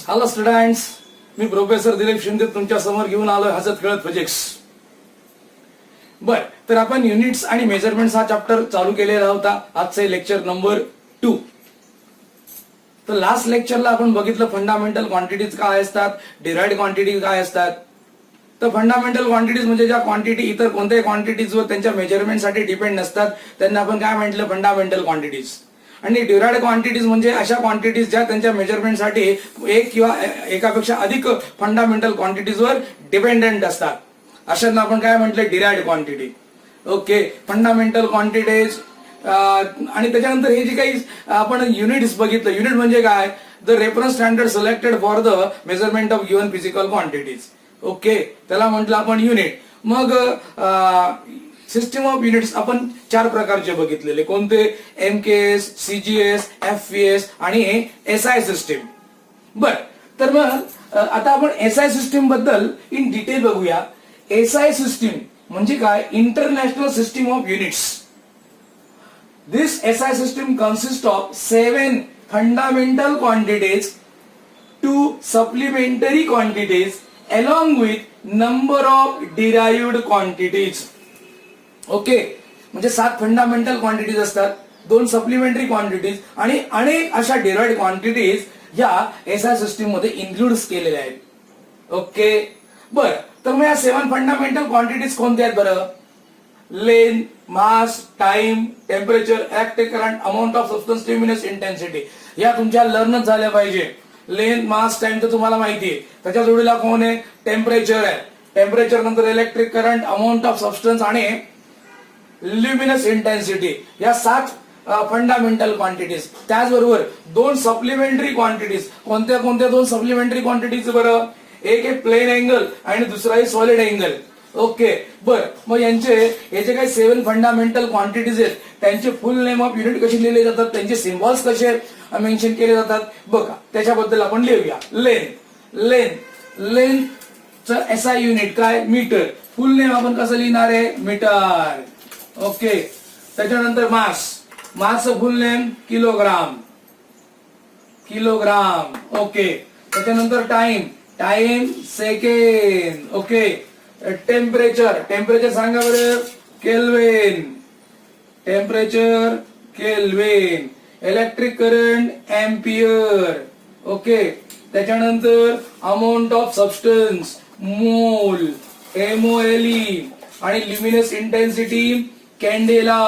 Hello students, मी professor Dilip Shinde तुमच्या समोर घेऊन आलोय हसत खेळत फिजिक्स. बर, तर आपण युनिट्स आणि मेजरमेंट्स हा चॅप्टर चालू केलेला होता. आजचे लेक्चर नंबर 2. तर लास्ट लेक्चरला आपण बघितलं फंडामेंटल क्वांटिटीज काय असतात, डिराइव्ड क्वांटिटी काय असतात. तर फंडामेंटल क्वांटिटीज म्हणजे ज्या क्वांटिटी इतर कोणत्याही क्वांटिटीजवर त्यांच्या मेजरमेंटसाठी डिपेंड नसतात त्यांना आपण काय म्हटलं, फंडामेंटल क्वांटिटीज. आणि डिराइव्ड क्वांटिटीज म्हणजे अशा क्वांटिटीज ज्या त्यांच्या मेजरमेंटसाठी एक किंवा एकापेक्षा अधिक फंडामेंटल क्वांटिटीजवर डिपेंडेंट असतात. अशांना आपण काय म्हटलं, derived quantity. Okay, fundamental quantities. आणि त्याच्यानंतर हे जे काही आपण युनिट्स बघितलं, युनिट म्हणजे काय, the reference standard selected for the measurement of given physical quantities. Okay, त्याला म्हटलं आपण युनिट. मग सिस्टम ऑफ युनिट्स आपण 4 प्रकारचे बघितलेले. कोणते, एमकेएस, सीजीएस, एफव्हीएस आणि एसआय सिस्टीम. बर, तर मग आता आपण एसआय सिस्टीम बद्दल इन डिटेल बघूया. एसआय सिस्टीम म्हणजे काय, international system of units. This SI system consist of 7 fundamental quantities, 2 supplementary quantities along with number of derived quantities. Okay, म्हणजे 7 फंडामेंटल क्वांटिटीज असतात, 2 सप्लिमेंटरी क्वांटिटीज आणि अनेक अशा डिराइव्ड क्वांटिटीज या एसआय सिस्टीम मध्ये इन्क्लूड केलेल्या आहेत. ओके, बर, तर मग या 7 फंडामेंटल क्वांटिटीज कोणत्या आहेत बरं? Length, mass, time, temperature, electric current, amount of substance, luminous intensity. या तुमच्या लर्नच झाल्या पाहिजे. लेंथ, मास, टाइम तर तुम्हाला माहिती आहे. त्याच्या जोडीला कोण आहे, टेम्परेचर आहे. टेम्परेचर नंतर electric current, amount of substance आणि ल्युमिनस इंटेन्सिटी. या 7 फंडामेंटल क्वांटिटीज. त्याचबरोबर 2 सप्लिमेंटरी क्वांटिटीज. कोणत्या कोणत्या 2 सप्लिमेंटरी क्वांटिटीज बरं? एक आहे प्लेन अँगल आणि दुसरा आहे सॉलिड अँगल. ओके, बर, मग हे जे काही 7 फंडामेंटल क्वांटिटीज आहेत त्यांचे फुल नेम ऑफ युनिट कसे लिहिले जातात, त्यांचे सिम्बॉल्स कसे मेन्शन केले जातात बघा, त्याच्याबद्दल आपण लिहूया. लेंथ एसआय युनिट काय, मीटर. फुल नेम आपण कसं लिहिणार आहे, मीटर. ओके, त्याच्यानंतर mass full name kilogram. Okay, त्याच्यानंतर टाइम सेकंड. ओके, टेम्परेचर सांगा बरं, kelvin. Electric current, ampere. Okay, त्याच्यानंतर amount of substance, mole, MOLE. आणि ल्युमिनस इंटेन्सिटी, कॅन्डेला.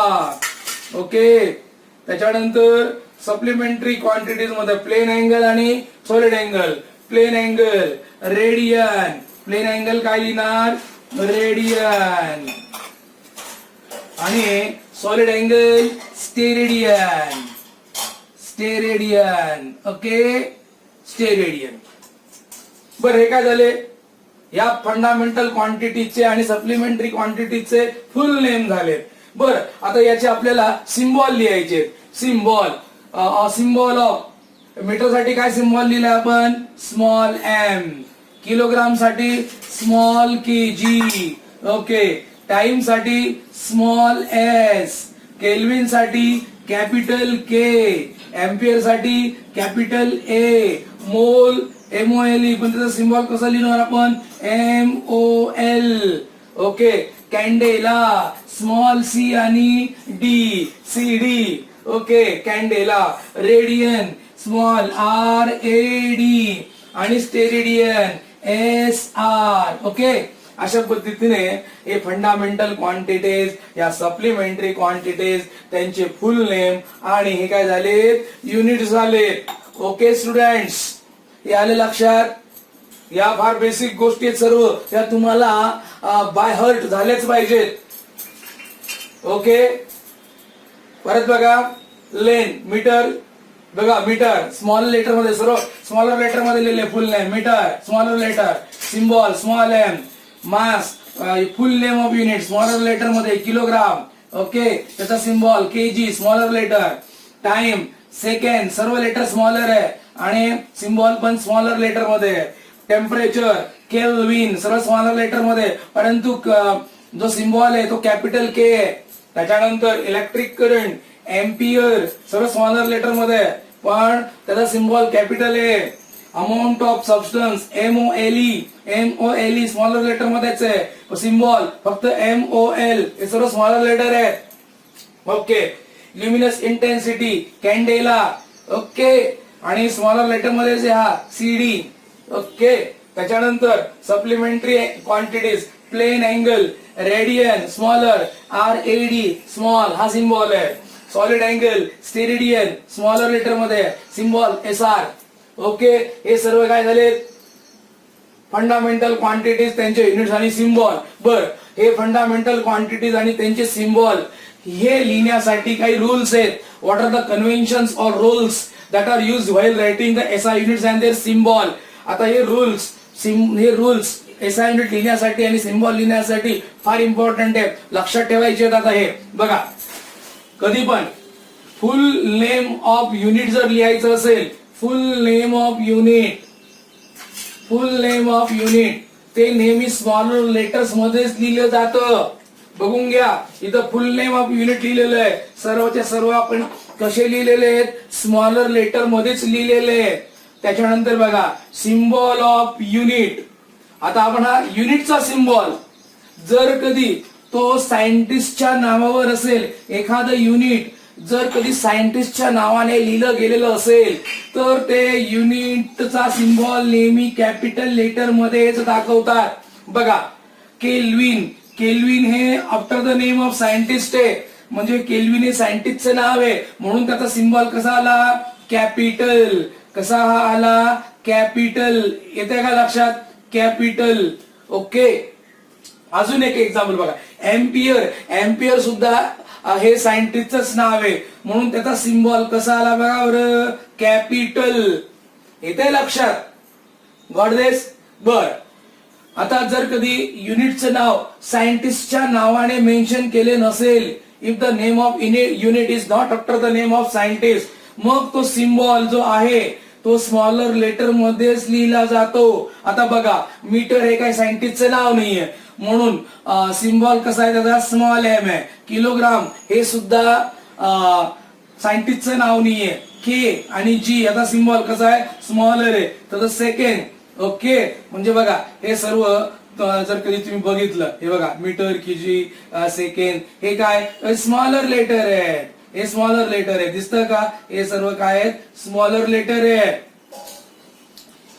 ओके, त्याच्यानंतर सप्लिमेंटरी क्वांटिटीज मध्ये प्लेन अँगल आणि solid angle. Plane angle radian. Plane angle काय लिहिणार, रेडियन. आणि solid angle steradian. Okay, steradian. बरं, हे काय झाले, या फंडामेंटल क्वांटिटीचे आणि सप्लिमेंटरी क्वांटिटीचे फुल नेम झाले. बरं, आता याचे आपल्याला सिम्बॉल लिहायचे. सिम्बॉल ऑफ मीटर साठी काय सिम्बॉल लिहिला आपण, स्मॉल m. किलोग्राम साठी स्मॉल kg. ओके, टाइम साठी स्मॉल s. केल्विन साठी कॅपिटल K. एम्पियर साठी कॅपिटल A. मोल MOLE, पण त्याचा सिम्बॉल कसा लिहिणार आपण, MOL. Okay, candela small c आणि D, CD. Okay, candela. Radian small RAD आणि स्टेरेडियन SR. ओके, अशा पद्धतीने हे फंडामेंटल क्वांटिटीज, या सप्लिमेंटरी क्वांटिटीज, त्यांचे फुल नेम आणि हे काय झाले, युनिट झाले. ओके स्टुडंट्स, हे आले लक्षात. या फार बेसिक गोष्टी आहेत सर्व, त्या तुम्हाला बाय हर्ट झाल्याच पाहिजेत. ओके, परत बघा. Length, metre. बघा, मीटर स्मॉल लेटर मध्ये, सर्व स्मॉलर लेटर मध्ये लिहिले full name metre, smaller letter. Symbol small m. Mass full name of unit smaller letter मध्ये किलोग्राम. ओके, त्याचा symbol kg smaller letter. Time second, सर्व लेटर स्मॉलर आहे आणि सिम्बॉल पण स्मॉलर लेटर मध्ये. टेम्परेचर केल्विन, सर्व स्मॉलर लेटर मध्ये, परंतु जो सिम्बॉल आहे तो कॅपिटल K आहे. त्याच्यानंतर इलेक्ट्रिक करंट एम्पियर, सर्व स्मॉलर लेटर मध्ये, पण त्याचा symbol capital A. Amount of substance MOLE smaller letter मध्येच आहे. सिम्बॉल फक्त MOL हे सर्व स्मॉलर लेटर आहे. Okay. Luminous intensity candela. Okay. आणि स्मॉलर लेटर मध्ये हा CD. ओके. त्याच्यानंतर supplementary quantities plane angle radian smaller RAD small हा सिम्बॉल आहे. Solid angle steradian smaller letter मध्ये सिम्बॉल SR. ओके. हे सर्व काय झाले फंडामेंटल क्वांटिटीज त्यांचे युनिट्स आणि सिम्बॉल. बर हे फंडामेंटल क्वांटिटीज आणि त्यांचे सिम्बॉल हे लिहिण्यासाठी काही रूल्स आहेत. व्हॉट आर द कन्व्हेन्शन्स और rules that are used while writing the SI units and their symbol. आता हे रूल्स SI युनिट लिहिण्यासाठी आणि सिम्बॉल लिहिण्यासाठी फार इम्पॉर्टंट आहे. लक्षात ठेवायचे आहेत. आता हे बघा कधी पण फुल नेम ऑफ युनिट जर लिहायचं असेल फुल नेम ऑफ युनिट ते नेहमी स्मॉलर लेटर्स मध्येच लिहिलं जातं. बघून घ्या इथं फुल नेम ऑफ युनिट लिहिलेलं आहे. सर्वच्या सर्व आपण कसे लिहिलेले आहेत स्मॉलर लेटर मध्येच लिहिलेले आहेत. त्याच्यानंतर बघा सिम्बॉल ऑफ युनिट. आता आपण हा युनिटचा सिम्बॉल जर कधी तो सायंटिस्टच्या नावावर असेल एखादं युनिट जर कधी सायंटिस्टच्या नावाने लिहिलं गेलेलं असेल तर ते युनिटचा सिम्बॉल नेहमी कॅपिटल लेटर मध्येच दाखवतात. बघा केल्विन हे after the name of scientist आहे. म्हणजे केल्विन हे सायंटिस्टचं नाव आहे म्हणून त्याचा सिम्बॉल कसा आला कॅपिटल. कसा हा आला कॅपिटल. येते का लक्षात कॅपिटल. ओके. अजून एक एक्झाम्पल बघा एम्पियर सुद्धा हे सायंटिस्टच नाव आहे म्हणून त्याचा सिम्बॉल कसा आला बघा बरं कॅपिटल. येते लक्षात. गॉट दिस. बर आता जर कधी युनिटचं नाव सायंटिस्टच्या नावाने मेन्शन केले नसेल if the name of unit is not after the name of scientist मग तो सिम्बॉल जो आहे तो स्मॉलर लेटर मध्येच लिहिला जातो. आता बघा मीटर हे काही सायंटिस्टचं नाव नाहीये म्हणून सिम्बॉल कसा आहे त्याचा स्मॉल M आहे. किलोग्राम हे सुद्धा सायंटिस्टचं नाव नाहीये. K आणि G याचा सिम्बॉल कसा आहे स्मॉलर आहे. तर सेकंड. ओके. म्हणजे बघा हे सर्व जर कधी तुम्ही बघितलं हे बघा मीटर केजी सेकंड हे काय स्मॉलर लेटर आहे. हे स्मॉलर लेटर आहे. दिसतं का हे सर्व काय आहेत स्मॉलर लेटर आहे.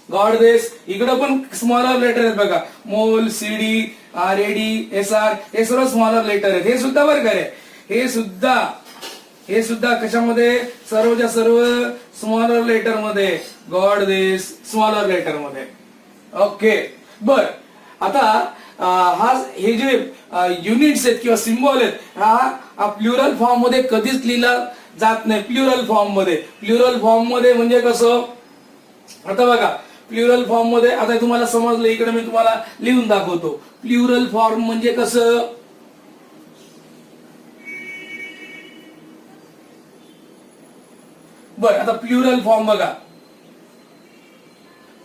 गॉड दिस. इकडं पण स्मॉलर लेटर आहेत बघा मोल CD RAD SR हे सर्व स्मॉलर लेटर आहेत. हे सुद्धा बरं करे हे सुद्धा कशामध्ये सर्वच्या सर्व स्मॉलर लेटर मध्ये. गॉड दिस स्मॉलर लेटर मध्ये. ओके. बर आता हे जे युनिट्स आहेत किंवा सिम्बॉल आहेत हा प्लुरल फॉर्म मध्ये कधीच लिहिला जात नाही. प्लुरल फॉर्म मध्ये म्हणजे कसं आता बघा प्लुरल फॉर्म मध्ये आता तुम्हाला समजलं. इकडे मी तुम्हाला लिहून दाखवतो. प्लुरल फॉर्म म्हणजे कसं बर आता प्लुरल फॉर्म बघा.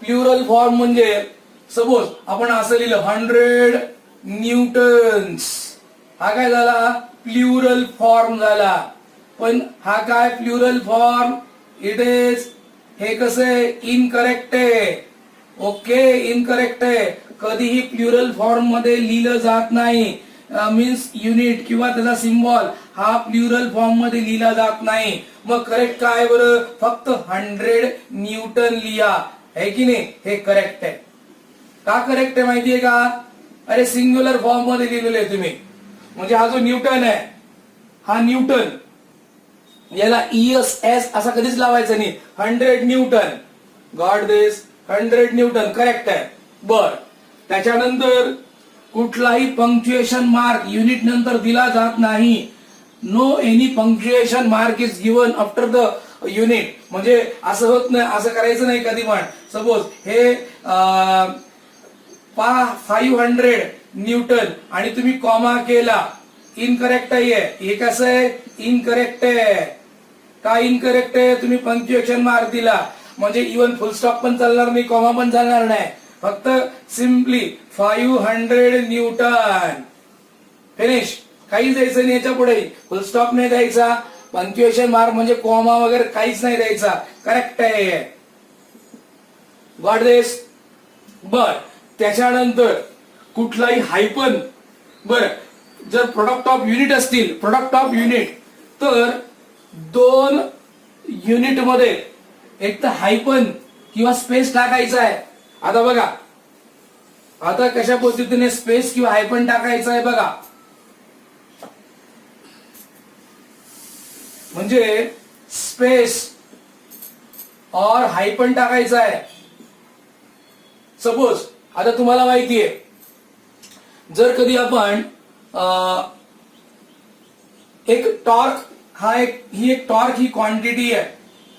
प्लुरल फॉर्म म्हणजे सपोज आपण असं लिहिलं 100 न्यूटन्स हा काय झाला प्लुरल फॉर्म झाला. पण हा काय प्लुरल फॉर्म इट इज हे कसं इनकरेक्ट आहे. ओके. इनकरेक्ट आहे. कधीही प्लुरल फॉर्म मध्ये लिहिलं जात नाही. मीन्स युनिट किंवा त्याचा सिम्बॉल हा प्लुरल फॉर्म मध्ये लिहिला जात नाही. मग करेक्ट काय बरं फक्त 100 न्यूटन लिहा आहे की नाही. हे करेक्ट आहे. का करेक्ट आहे माहितीये का अरे सिंग्युलर फॉर्म मध्ये लिहिलेलं आहे तुम्ही. म्हणजे हा जो न्यूटन आहे हा न्यूटन याला ES असा कधीच लावायचा नाही. 100 न्यूटन. गॉड दिस 100 न्यूटन करेक्ट आहे. बर त्याच्यानंतर कुठलाही पंक्च्युएशन मार्क युनिट नंतर दिला जात नाही. No any punctuation mark is given after the unit. म्हणजे असं होत नाही असं करायचं नाही कधी पण. सपोज हे 500 न्यूटन आणि तुम्ही कॉमा केला इनकरेक्ट आहे. हे कसं आहे इनकरेक्ट आहे. का इनकरेक्ट आहे तुम्ही पंक्च्युएशन मार्क दिला म्हणजे इवन फुल स्टॉप पण चालणार नाही कॉमा पण चालणार नाही. फक्त सिम्पली 500 न्यूटन फिनिश. काही द्यायचं नाही याच्या पुढे. फुल स्टॉप नाही द्यायचा. पंक्च्युएशन मार्क म्हणजे कॉमा वगैरे काहीच नाही द्यायचा. करेक्ट आहे. गॉट दिस. बर, त्याच्यानंतर कुठलाही हायपन. बर, जर प्रोडक्ट ऑफ युनिट असतील, प्रोडक्ट ऑफ युनिट, तर 2 युनिट मध्ये एक तर हायपन किंवा स्पेस टाकायचा आहे. आता बघा, आता कशा पद्धतीने स्पेस किंवा हायपन टाकायचं आहे बघा. म्हणजे स्पेस और हायपन टाकायचा आहे. सपोज आता तुम्हाला माहितीये, जर कधी आपण एक टॉर्क, ही एक टॉर्क ही क्वांटिटी आहे,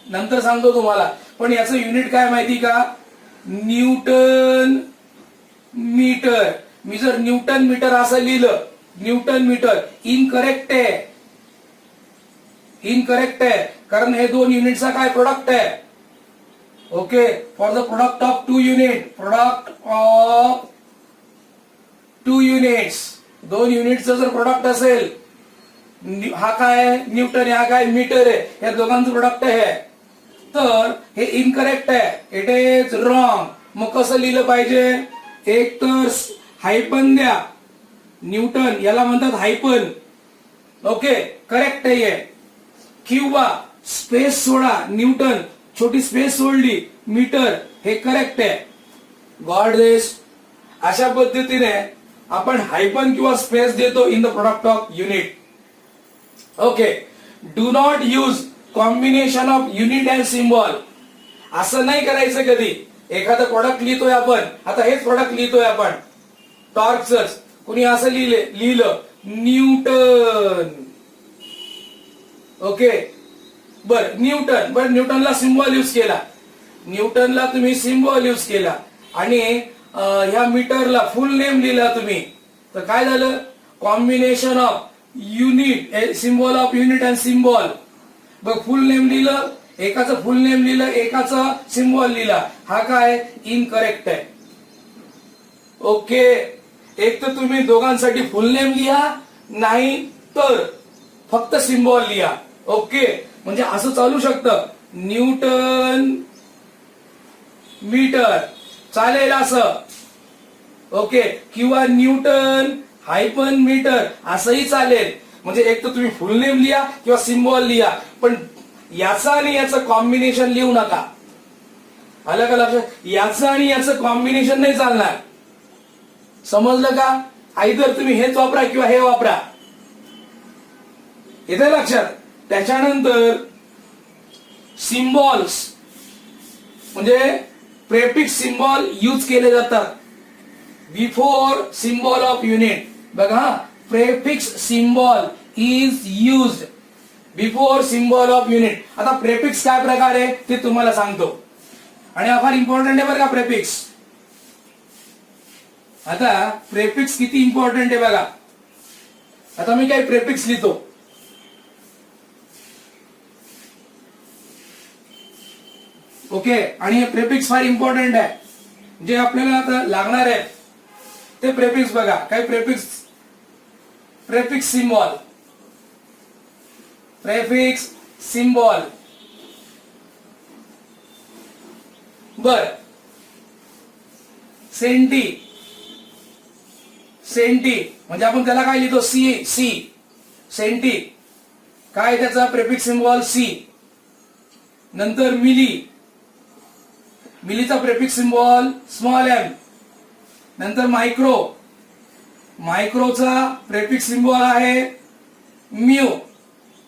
नंतर सांगतो तुम्हाला, पण याचं युनिट काय माहिती का, न्यूटन मीटर. मी जर न्यूटन मीटर असं लिहिलं, न्यूटन मीटर, इनकरेक्ट आहे, इनकरेक्ट आहे, कारण हे 2 युनिटचा काय प्रोडक्ट आहे. Okay, for the product of 2 unit, product of 2 units, 2 युनिटचं जर प्रोडक्ट असेल, हा काय न्यूटन, हा काय मीटर आहे, या दोघांचं प्रोडक्ट आहे, तर हे इनकरेक्ट आहे, इट इज रॉंग. मग कसं लिहिलं पाहिजे, एक तर हायपन द्या, न्यूटन याला म्हणतात हायपन, ओके, करेक्ट आहे, किंवा स्पेस सोडा, न्यूटन छोटी स्पेस सोडली, मीटर हे करेक्ट आहे. गॉट दिस. अशा पद्धतीने आपण हायपन किंवा स्पेस देतो in the product of unit. Okay, do not use combination of unit and symbol. असं नाही करायचं कधी. एखादं प्रोडक्ट लिहितोय आपण, आता हेच प्रोडक्ट लिहितोय आपण टॉर्कच, कुणी असं लिहिलं न्यूटन. ओके, बर न्यूटन, बर न्यूटनला सिम्बॉल युज केला, न्यूटनला तुम्ही सिम्बॉल युज केला, आणि ह्या मीटरला फुल नेम लिहिला तुम्ही, तर काय झालं, combination of unit, symbol of unit and symbol. बघ, फुल नेम लिहिलं, एकाचं फुल नेम लिहिलं, एकाचा सिम्बॉल लिहिला, हा काय इनकरेक्ट आहे. ओके, एक तर तुम्ही दोघांसाठी फुल नेम लिहा, नाही तर फक्त सिम्बॉल लिहा. ओके, म्हणजे असं चालू शकतं, न्यूटन मीटर चालेल असं. ओके, किंवा न्यूटन हायपन मीटर असंही चालेल. म्हणजे एक तर तुम्ही फुल नेम लिहा किंवा सिम्बॉल लिहा, पण याचं आणि याचं कॉम्बिनेशन लिहू नका. आलं का लक्षात, याचं आणि याचं कॉम्बिनेशन नाही चालणार. समजलं का, आयदर तुम्ही हेच वापरा किंवा हे वापरा, येते लक्षात. त्याच्यानंतर सिम्बॉल्स, म्हणजे प्रेफिक्स सिम्बॉल यूज केले जातात बिफोर सिम्बॉल ऑफ युनिट. बघा, prefix symbol is used before symbol of unit. आता प्रेफिक्स काय प्रकार आहे ते तुम्हाला सांगतो, आणि हा फार इम्पॉर्टंट आहे बरं का प्रेफिक्स. आता प्रेफिक्स किती इम्पॉर्टंट आहे बघा. आता मी काय प्रेफिक्स लिहितो, ओके, आणि हे प्रेफिक्स फार इम्पॉर्टंट आहे. जे आपल्याला आता लागणार आहे ते प्रेफिक्स बघा. काय prefix, prefix symbol, prefix symbol. बर, सेंटी, सेंटी म्हणजे आपण त्याला काय लिहितो, सी, सी, सेंटी, काय त्याचा प्रेफिक्स सिम्बॉल सी. नंतर मिली, मिलीचा प्रेफिक्स सिम्बॉल स्मॉल एम. नंतर मायक्रो, मायक्रोचा प्रेफिक्स सिम्बॉल आहे म्यू.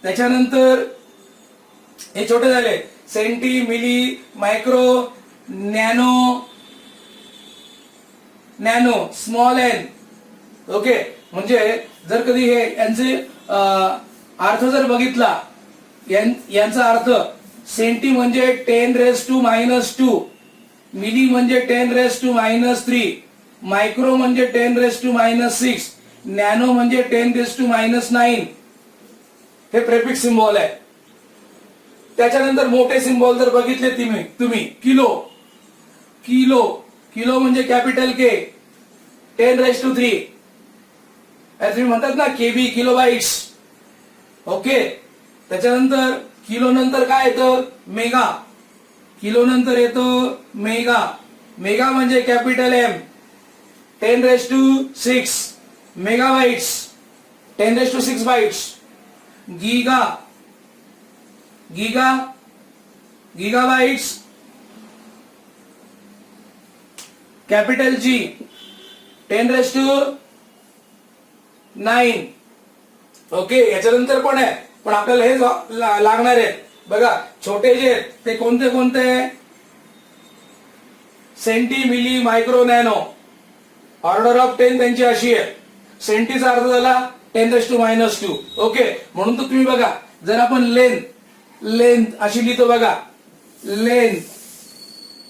त्याच्यानंतर हे छोटे झाले, centi, milli, micro, nano, nano, small N. Okay, म्हणजे जर कधी हे यांचे अर्थ जर बघितला, यांचा अर्थ, सेंटी म्हणजे 10⁻², मिली म्हणजे 10⁻³ मायक्रो म्हणजे 10⁻⁶, नॅनो म्हणजे 10⁻⁹. हे प्रेफिक्स सिम्बॉल आहे. त्याच्यानंतर मोठे सिम्बॉल जर बघितले तुम्ही, किलो, किलो, किलो म्हणजे कॅपिटल के, 10⁻³ तुम्ही म्हणतात ना केबी, किलोबाइट्स. ओके, त्याच्यानंतर किलो नंतर काय येतं, मेगा, किलो नंतर येतो मेगा. मेगा म्हणजे capital M, 10⁻⁶ megabytes, 10⁻⁶ bytes. Giga, giga gigabytes, capital G, 10⁻⁹. Okay, याच्यानंतर पण आहे, पण आपल्याला हे लागणार आहे बघा. छोटे जे आहेत ते कोणते कोणते? Centi, milli, micro, nano. Order of 10 त्यांची अशी आहे. सेंटीचा अर्थ झाला 10⁻⁻². ओके, म्हणून तर तुम्ही बघा, जर आपण लेंथ अशी लिहितो बघा, लेंथ,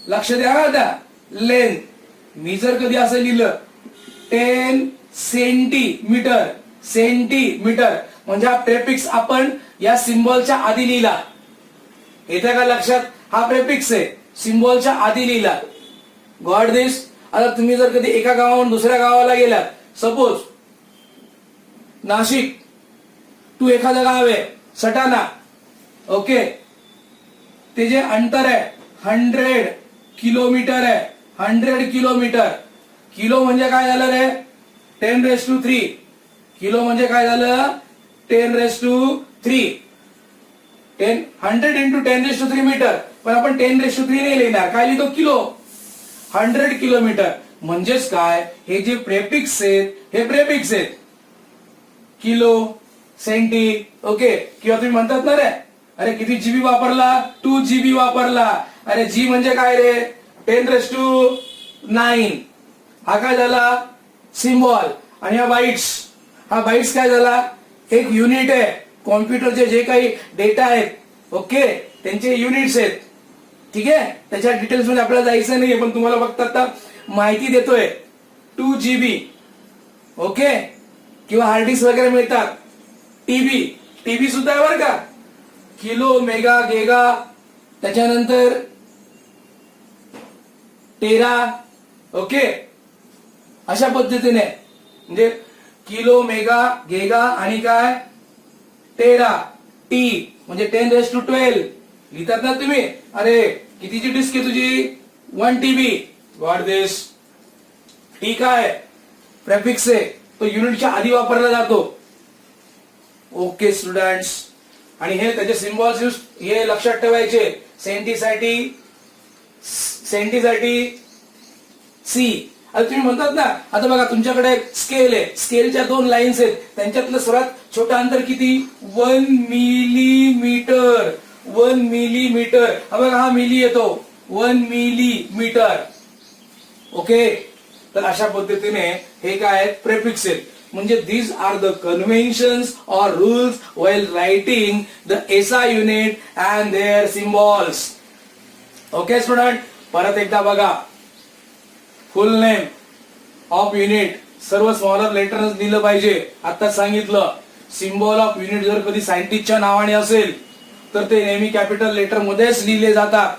लक्ष द्या आता, लेंथ. मी जर कधी असं लिहिलं 10 सेंटीमीटर, सेंटीमीटर म्हणजे हा प्रेफिक्स आपण या सिम्बॉलच्या आधी लिहिला. येते का लक्षात? हा प्रेफिक्स आहे, सिम्बॉलच्या आधी लिहिला. गॉट दिस? आता तुम्ही जर कधी एका गावावरून दुसऱ्या गावाला गेलात, सपोज नाशिक टू एखादं गाव आहे सटाणा, ओके, ते जे अंतर आहे 100 किलोमीटर आहे. 100 किलोमीटर. किलो म्हणजे काय झालं रे? 10⁻³ किलो म्हणजे काय झालं? 10⁻³ 100 × 10⁻³ मीटर. पण आपण 10⁻³ नाही लिहिणार, काय लिहितो? किलो. 100 किलोमीटर म्हणजेच काय? हे जे प्रेफिक्स आहेत हे प्रेफिक्स आहेत. Kilo, centi, okay. किंवा तुम्ही म्हणतात ना रे, अरे किती जीबी वापरला? 2 GB वापरला. अरे जी म्हणजे काय रे? 10⁻⁹. हा काय झाला? सिम्बॉल. आणि हा बाइट्स, हा बाइट्स काय झाला? एक युनिट आहे. कॉम्प्युटरचे जे काही डेटा आहेत, ओके, त्यांचे युनिट्स आहेत. ठीक आहे, त्याच्या डिटेल्स मध्ये आपल्याला जायचं नाहीये, पण तुम्हाला फक्त आता माहिती देतोय. 2 GB, ओके. किंवा हार्ड डिस्क वगैरे मिळतात. टीबी सुद्धा आहे बरं का. किलो, मेगा, गेगा, त्याच्यानंतर टेरा, ओके. अशा पद्धतीने म्हणजे किलो, मेगा, गेगा आणि काय? टेरा. टी म्हणजे 10⁻12 लिहितात ना तुम्ही. अरे कितीची डिस्क आहे तुझी? 1 TB. What this? टी काय? प्रेफिक्स आहे, तो युनिटच्या आधी वापरला जातो. ओके स्टुडंट्स, आणि हे त्याचे सिम्बॉल्स हे लक्षात ठेवायचे. सेंटीसाठी सी. आता तुम्ही म्हणतात ना, आता बघा तुमच्याकडे स्केल आहे, स्केलच्या 2 लाईन्स आहेत, त्यांच्यातलं सर्वात छोटं अंतर किती? 1 मिलीमीटर. 1 मिलीमीटर. हा बघा, हा मिली येतो. 1 मिलीमीटर. ओके, तर अशा पद्धतीने हे काय आहेत? प्रेफिक्स आहेत. म्हणजे these are the conventions or rules while writing the SI unit and their symbols. Okay student, परत एकदा बघा. फुल नेम ऑफ युनिट सर्व स्मॉलर लेटरच लिहिलं पाहिजे. आता सांगितलं, सिम्बॉल ऑफ युनिट जर कधी सायंटिस्टच्या नावाने असेल तर ते नेहमी कॅपिटल लेटर मध्येच लिहिले जातात.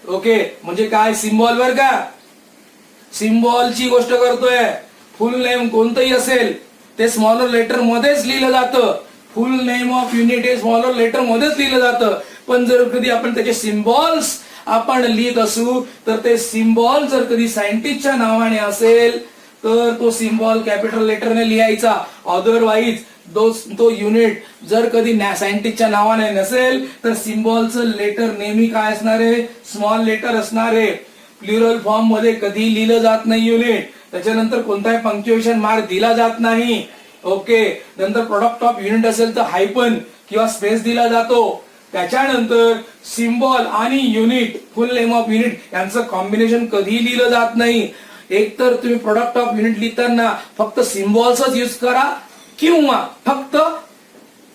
ओके, म्हणजे काय? सिम्बॉल वर का, सिम्बॉलची गोष्ट करतोय. फुल नेम कोणतंही असेल ते स्मॉलर लेटर मध्येच लिहिलं जातं. फुल नेम ऑफ युनिट हे स्मॉलर लेटर मध्येच लिहिलं जातं. पण जर कधी आपण त्याचे सिम्बॉल्स आपण लिहित असू तर ते सिम्बॉल जर कधी सायंटिस्टच्या नावाने असेल तर तो सिम्बॉल कॅपिटल लेटरने लिहायचा. अदरवाईज तो युनिट जर कधी सायंटिस्टच्या नावाने नसेल तर सिम्बॉलचं लेटर नेहमी काय असणार आहे? स्मॉल लेटर असणार आहे. प्लुरल फॉर्म मध्ये कधी लिहिलं जात नाही युनिट. त्याच्यानंतर कोणताही पंक्च्युएशन मार्क दिला जात नाही. ओके, नंतर प्रोडक्ट ऑफ युनिट असेल तर हायफन किंवा स्पेस दिला जातो. त्याच्यानंतर सिम्बॉल आणि unit, full name of unit यांचं कॉम्बिनेशन कधी लिहिलं जात नाही. एकतर तुम्ही प्रोडक्ट ऑफ युनिट लिहिताना फक्त सिम्बॉल्सच यूज करा किंवा फक्त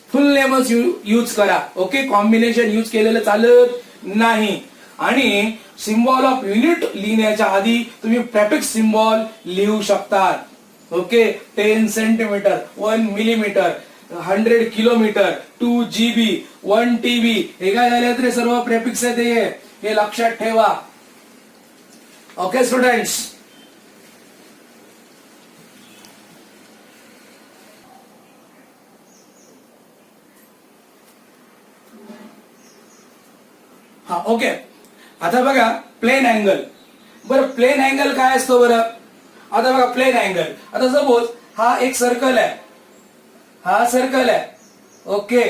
फुल नेमच यूज करा. ओके, कॉम्बिनेशन यूज केलेलं चालत नाही. आणि सिम्बॉल ऑफ युनिट लिहिण्याच्या आधी तुम्ही प्रेफिक्स सिम्बॉल लिहू शकता. Okay, 10 centimetre, 1 millimetre, 100 kilometre, 2 GB, 1 TB, हे काय झाले रे? सर्व प्रेफिक्स आहे, हे लक्षात ठेवा. ओके स्टुडंट्स, हा ओके. आता बघा प्लेन अँगल. बरं प्लेन अँगल काय असतो बरं? आता बघा प्लेन अँगल, आता सपोज हा एक सर्कल आहे, हा सर्कल आहे. ओके,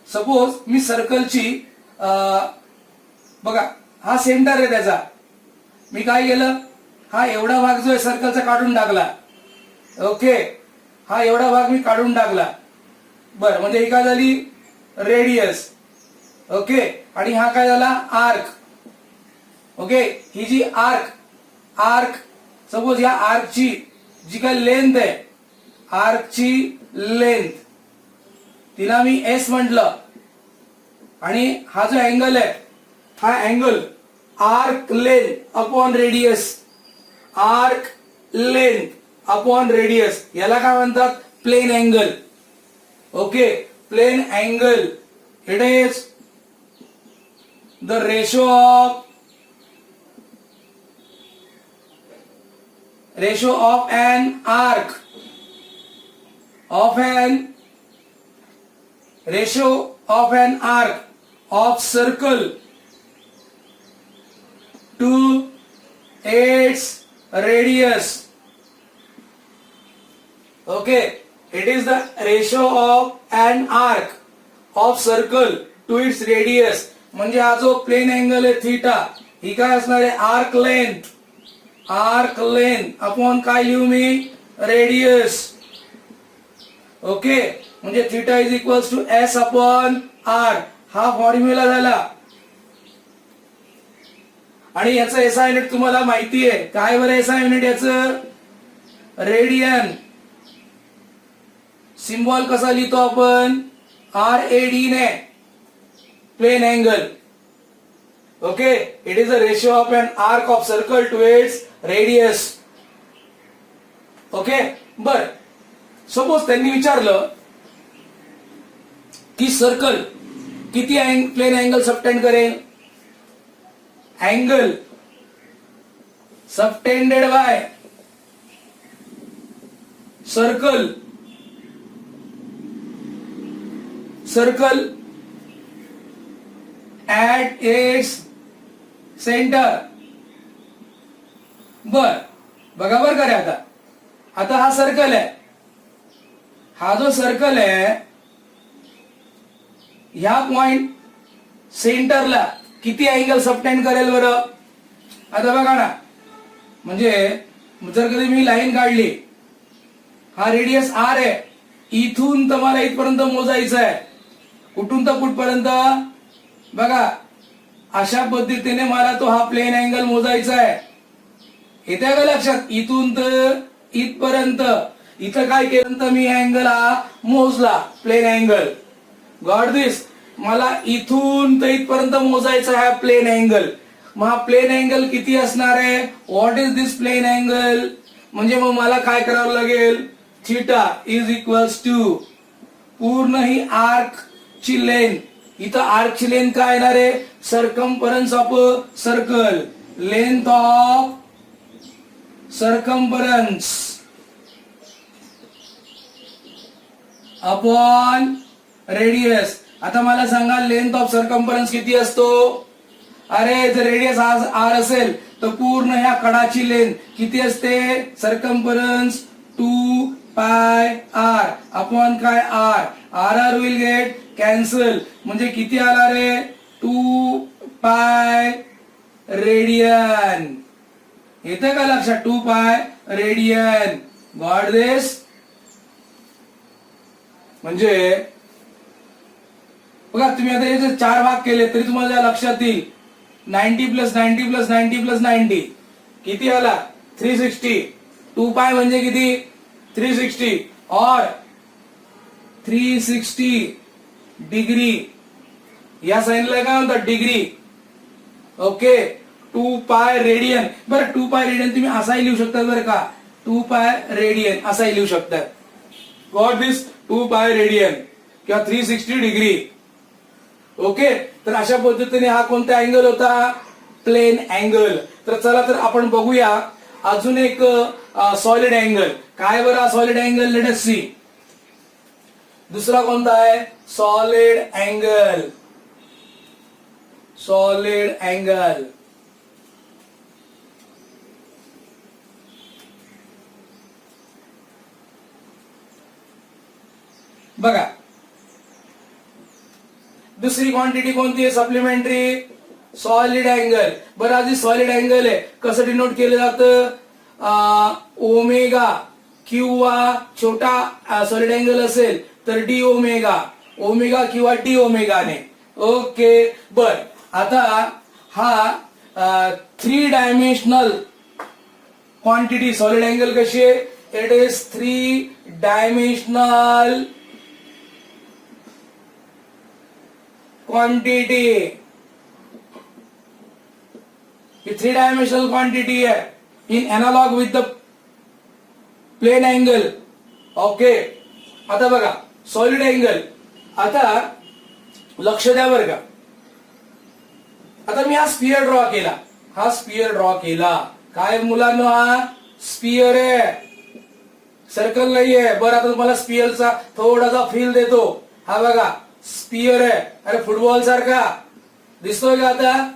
सपोज मी सर्कलची बघा हा सेंटर आहे त्याचा, मी काय केलं, हा एवढा भाग जो आहे सर्कलचा काढून टाकला. ओके, हा एवढा भाग मी काढून टाकला. बर, म्हणजे ही काय झाली रेडियस. ओके, आणि हा काय झाला आर्क. ओके, ही जी आर्क सपोज या आर्कची जी काय लेंथ आहे, आर्कची लेंथ तिला मी एस म्हटलं, आणि हा जो अँगल आहे हा angle arc length upon radius, arc length upon radius, याला काय म्हणतात plane angle. Okay, plane angle it is the ratio of an arc ratio of an arc of circle to its radius. Okay, it is the ratio of an arc of circle to its radius. म्हणजे हा जो plane angle आहे theta, ही काय असणार आहे arc length upon काय लिहू मी रेडियस. ओके, म्हणजे theta is equals to S upon R, हा फॉर्म्युला झाला. आणि याचं एसआय युनिट तुम्हाला माहिती आहे काय बरं? एसआय युनिट याचं रेडियन. सिम्बॉल कसा लिहितो आपण? RAD ने, plane angle. Okay, it is the ratio of an arc of circle to its radius. Okay, बर सपोज त्यांनी विचारलं की सर्कल किती प्लेन अँगल सबटेंड करेल? Angle subtended by circle at its center. बर, बघा बर का रे, आता हा सर्कल आहे, हा जो सर्कल आहे ह्या पॉइंट सेंटरला किती अँगल सबटेंड करेल बरं? आता बघा ना, म्हणजे जर कधी मी लाईन काढली, हा रेडियस आर आहे, इथून तर मला इथपर्यंत मोजायचं आहे. कुठून तर कुठपर्यंत? बघा अशा पद्धतीने मला तो हा प्लेन अँगल मोजायचा आहे. येते का लक्षात? इथून तर इथपर्यंत. इथं काय केलं तर मी अँगल हा मोजला, प्लेन अँगल. गॉट दिस? मला इथून तर इथपर्यंत मोजायचा आहे प्लेन अँगल. मग हा प्लेन अँगल किती असणार आहे? What is this plane angle? म्हणजे मग मला काय करावं लागेल? थीटा इज इक्वल्स टू पूर्ण ही आर्क ची लेंथ. इथं आर्क ची लेंथ काय येणार आहे? Circumference of circle, length of circumference upon radius. आता मला सांगा लेंथ ऑफ सर्कम्फरन्स किती असतो? अरे जर रेडियस आर असेल तर पूर्ण ह्या कडाची लेंथ किती असते? सर्कम्फरन्स 2 पाय आर अपॉन काय R. R will get cancel, म्हणजे किती आला रे? 2 पाय रेडियन. येते का लक्षात? 2 पाय रेडियन. गॉट दिस? म्हणजे बघा तुम्ही आता याचे 4 भाग केले तरी तुम्हाला लक्षात येईल. 90 प्लस 90 प्लस 90 प्लस 90 किती आला? 360. 2 पाय म्हणजे किती? 360 और 360 डिग्री. या साईनला काय म्हणतात? डिग्री. Okay, 2 pi radian. बरं 2 पाय रेडियन तुम्ही असाही लिहू शकता बरं का? 2 पाय रेडियन असाही लिहू शकता. गॉट दिस? 2 पाय रेडियन किंवा 360 डिग्री. ओके, तर अशा पद्धतीने हा कोणता अँगल होता? Plane angle. तर चला तर आपण बघूया अजून एक सॉलिड अँगल. काय बरं हा solid angle? Let us see. दुसरा कोणता आहे? Solid angle. Solid angle. बघा दुसरी क्वांटिटी कोणती आहे सप्लिमेंटरी? Solid angle. बरं आधी सॉलिड अँगल आहे, कसं डिनोट केलं जातं? ओमेगा किंवा छोटा सॉलिड अँगल असेल तर डी ओमेगा, ओमेगा किंवा डी ओमेगाने. ओके बर. आता हा 3 डायमेन्शनल क्वांटिटी सॉलिड अँगल कशी आहे? It is 3 dimensional quantity. ही 3 डायमेन्शनल क्वांटिटी है in analog with the plane angle. Okay आता बघा सॉलिड अँगल. आता लक्ष द्या बरं का. आता मी हा स्पियर ड्रॉ केला, हा स्पियर ड्रॉ केला. काय मुलांनो हा स्पियर आहे, सर्कल नाहीये. बरं आता तुम्हाला स्पियरचा थोडासा फील देतो. हा बघा स्पियर आहे. अरे फुटबॉल सारखा दिसतोय का आता?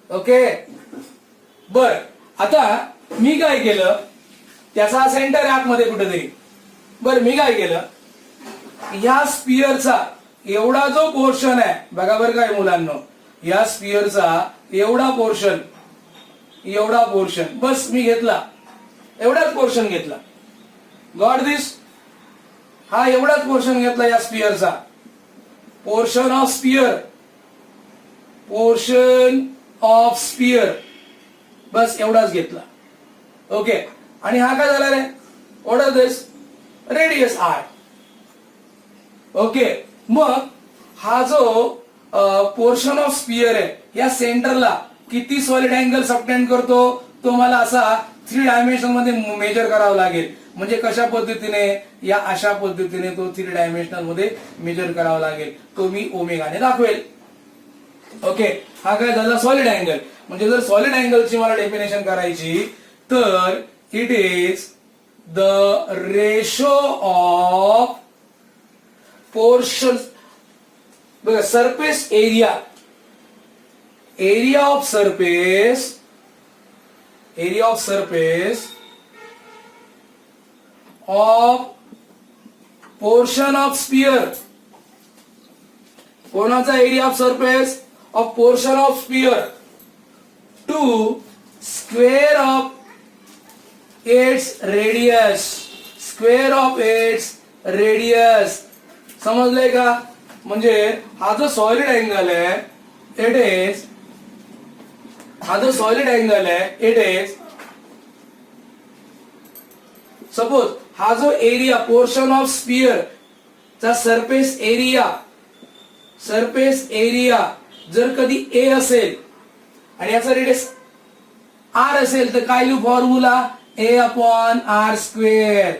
ओके बर. आता मी काय केलं, त्याचा सेंटर आहे आतमध्ये कुठेतरी. बरं मी काय केलं, या स्पियरचा एवढा जो पोर्शन आहे बघा बरं काय मुलांनो, या स्पियरचा एवढा पोर्शन बस मी घेतला, एवढाच पोर्शन घेतला. Got this? हा एवढाच पोर्शन घेतला या स्पियरचा. पोर्शन ऑफ स्पियर बस एवढाच घेतला. ओके आणि हा काय झाला रे? What is this? Radius R. Okay मग हा जो पोर्शन ऑफ स्पियर आहे या सेंटरला किती सॉलिड अँगल सबटेंड करतो तो मला असा 3 डायमेन्शन मध्ये मेजर करावा लागेल. म्हणजे कशा पद्धतीने? या अशा पद्धतीने तो 3 डायमेन्शनल मध्ये मेजर करावा लागेल. तो मी ओमेगाने दाखवेल. ओके हा काय झाला? Solid angle. म्हणजे जर सॉलिड अँगलची मला डेफिनेशन करायची तर it is the ratio of portion, बघा surface area of surface of portion of sphere. कोणाचा? Area of surface of portion of sphere to square of its radius. समजलंय का? म्हणजे हा जो सॉलिड अँगल आहे इट इज सपोज हा जो एरिया पोर्शन ऑफ स्पियर चा सरफेस एरिया जर कधी ए असेल आणि याचा रेडियस आर असेल तर काय लिहू formula? A upon r square.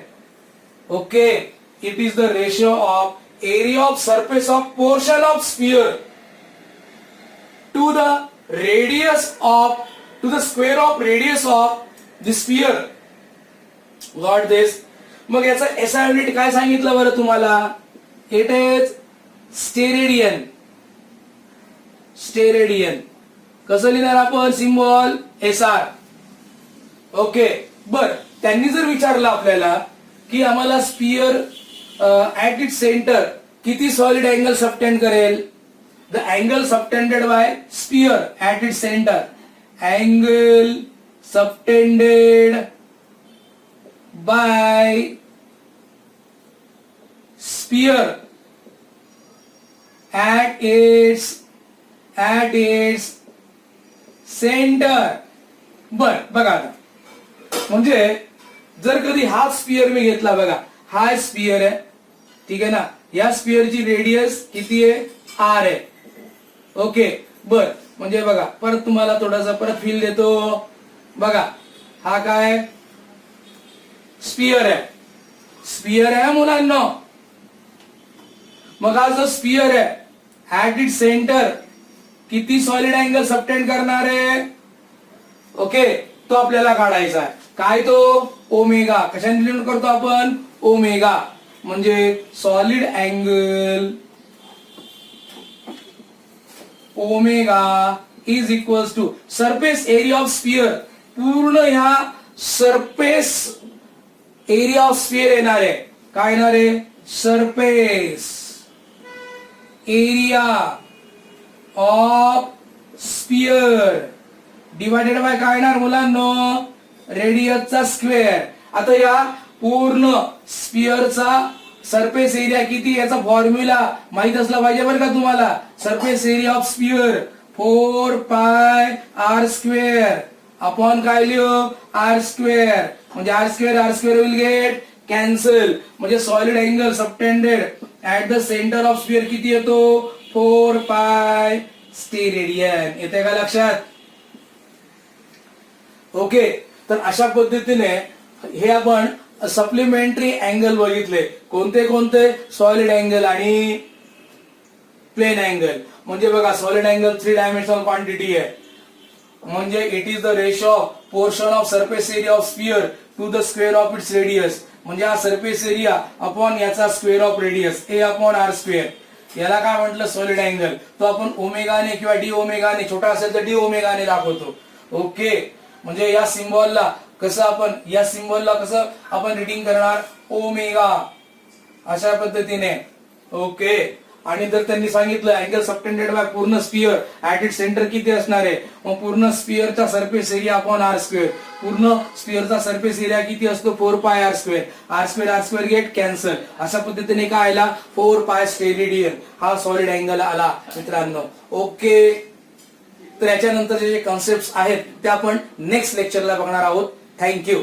Okay it is the ratio of area of surface of portion of sphere to the square of radius of the sphere. Got this? मग याचा SI युनिट काय सांगितलं बरं तुम्हाला? It is steradian. कसं लिहिणार आपण? Symbol SR. Okay बर. त्यांनी जर विचारलं आपल्याला की आम्हाला स्पियर at its center किती सॉलिड अँगल सबटेंड करेल? The angle subtended by sphere at its center, angle subtended by sphere at its center. बर बघा आता म्हणजे जर कधी हा स्पियर मी घेतला, बघा हा स्पियर आहे ठीक आहे ना, या स्पियरची रेडियस किती आहे? आर आहे. ओके बर. म्हणजे बघा परत तुम्हाला थोडासा परत फील देतो. बघा हा काय स्पियर आहे मुलांना. मग हा जो स्पियर आहे ऍट इट सेंटर किती सॉलिड अँगल सबटेंड करणार आहे? ओके तो आपल्याला काढायचा आहे. काय तो? ओमेगा. कशाने डिनोट करतो आपण? ओमेगा. म्हणजे solid angle omega is equals to surface area of sphere. पूर्ण ह्या सरफेस एरिया ऑफ स्पियर येणार आहे. काय येणार आहे? Surface area of sphere divided by काय येणार मुलांनो, रेडियसचा स्क्वेअर. आता या पूर्ण स्पियरचा सरफेस एरिया किती याचा फॉर्म्युला माहित असला पाहिजे बरं का तुम्हाला. Surface area of sphere 4πr² upon काय लिहू, r². म्हणजे r² विल गेट कॅन्सल. म्हणजे solid angle subtended at the centre of sphere किती येतो, 4π स्टेरेडियन. येते का लक्षात. ओके, तर अशा पद्धतीने हे आपण सप्लिमेंटरी अँगल बघितले. कोणते कोणते, सॉलिड अँगल आणि प्लेन अँगल. म्हणजे बघा सॉलिड अँगल 3 डायमेन्शनल क्वांटिटी आहे. म्हणजे it is the ratio of portion of surface area of sphere to the square of its radius. म्हणजे हा सरफेस एरिया अपॉन याचा स्क्वेअर ऑफ रेडियस a/r². याला काय म्हटलं, सॉलिड अँगल. तो आपण ओमेगाने किंवा डी ओमेगाने, छोटा असेल तर डी ओमेगाने दाखवतो. ओके, म्हणजे या सिम्बॉलला कसं आपण, या सिम्बॉलला कसं आपण रिडिंग करणार, ओमेगा, अशा पद्धतीने. ओके, आणि जर त्यांनी सांगितलं अँगल सबटेंडेड बाय पूर्ण स्पियर ऍट इट सेंटर किती असणार आहे, मग पूर्ण स्पियरचा सरफेस एरिया अपॉन r². पूर्ण स्पियरचा सरफेस एरिया किती असतो, 4πr². r² get cancel. अशा पद्धतीने काय आला, 4π स्टेरेडियन. हा सॉलिड अँगल आला मित्रांनो. ओके, तर याच्यानंतरचे जे कॉन्सेप्ट आहेत ते आपण नेक्स्ट लेक्चरला बघणार आहोत. थँक्यू.